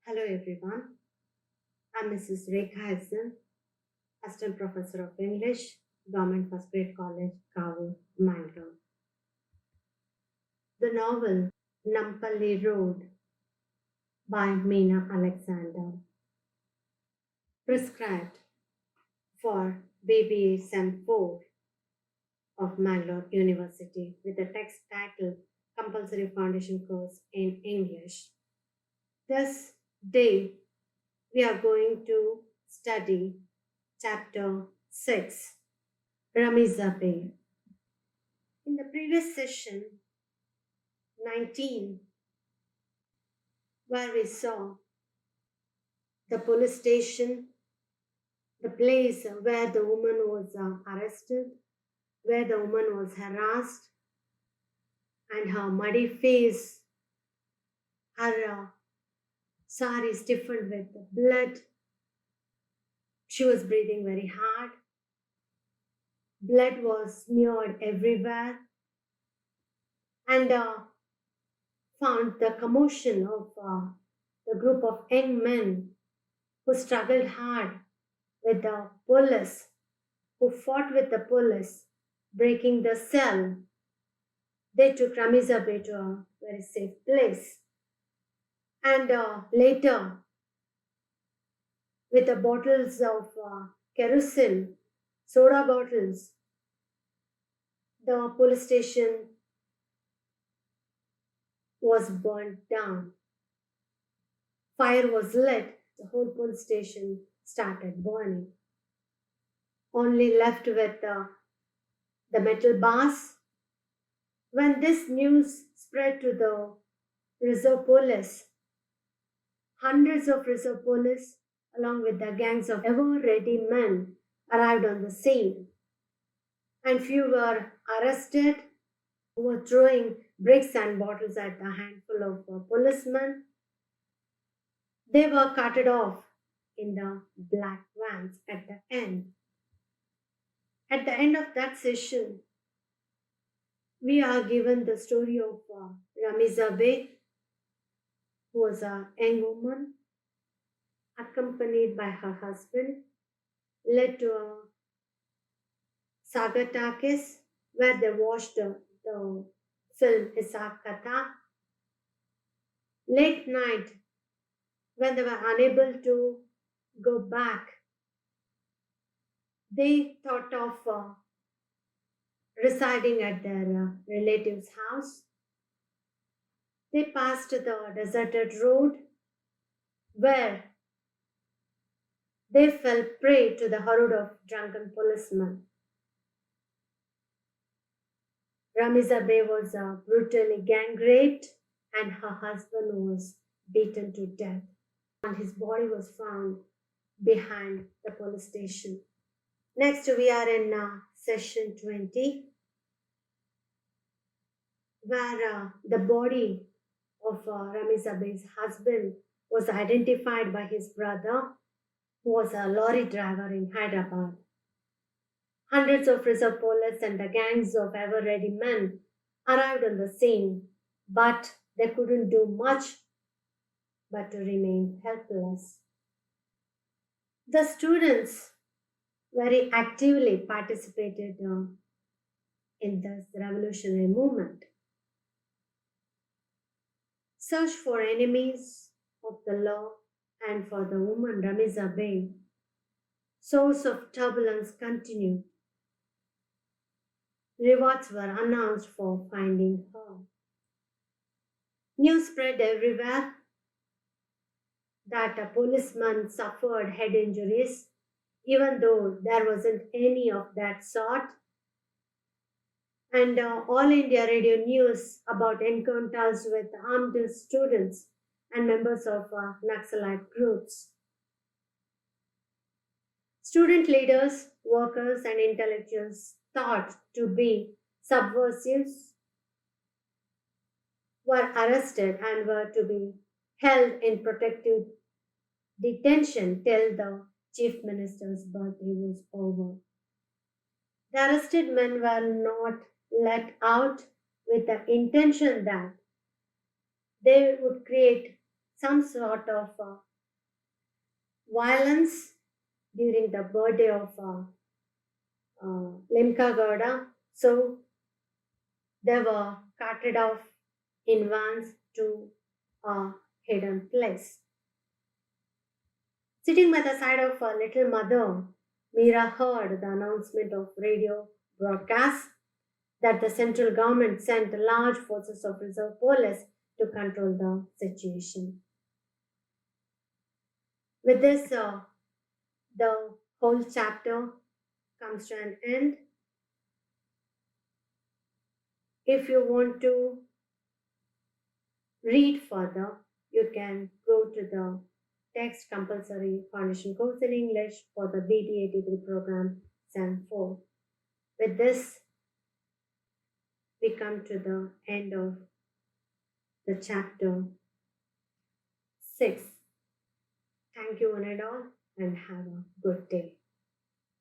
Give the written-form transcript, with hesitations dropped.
Hello everyone, I'm Mrs. Rekha Hassan, Assistant Professor of English, Government First Grade College, Kavu, Mangalore. The novel Nampally Road by Meena Alexander, prescribed for BBA Sem 4 of Mangalore University with a text title Compulsory Foundation Course in English. This day we are going to study chapter 6, Rameeza Be. In the previous session, 19, where we saw the police station, the place where the woman was arrested, where the woman was harassed, and her muddy face, her sari stiffened with blood. She was breathing very hard. Blood was smeared everywhere, and found the commotion of the group of young men who struggled hard with the police, who fought with the police, breaking the cell. They took Rameeza Be to a very safe place. And later, with the bottles of kerosene, soda bottles, the police station was burnt down. Fire was lit, the whole police station started burning. Only left with the metal bars. When this news spread to the reserve police, hundreds of reserve police, along with the gangs of ever-ready men, arrived on the scene. And few were arrested, who were throwing bricks and bottles at a handful of policemen. They were carted off in the black vans at the end. At the end of that session, we are given the story of Rameeza Be, who was a young woman accompanied by her husband, led to a Sagatakis where they watched the film Isak Katha. Late night, when they were unable to go back, they thought of residing at their relative's house. They passed the deserted road where they fell prey to the horde of drunken policemen. Rameeza Be was brutally gang raped and her husband was beaten to death. And his body was found behind the police station. Next, we are in session 20, where the body of Rameeza Be's husband was identified by his brother, who was a lorry driver in Hyderabad. Hundreds of reserve police and the gangs of ever-ready men arrived on the scene, but they couldn't do much but to remain helpless. The students very actively participated in this revolutionary movement. Search for enemies of the law and for the woman Rameeza Be, source of turbulence continued. Rewards were announced for finding her. News spread everywhere that a policeman suffered head injuries, even though there wasn't any of that sort. And All India Radio News about encounters with armed students and members of Naxalite groups. Student leaders, workers, and intellectuals thought to be subversives were arrested and were to be held in protective detention till the chief minister's birthday was over. The arrested men were not let out with the intention that they would create some sort of violence during the birthday of Limca Gowda. So they were carted off in vans to a hidden place. Sitting by the side of her little mother, Meera heard the announcement of radio broadcasts that the central government sent large forces of reserve police to control the situation. With this, the whole chapter comes to an end. If you want to read further, you can go to the text compulsory foundation course in English for the BTA degree program SEM 4. With this, we come to the end of the chapter 6. Thank you one and all and have a good day.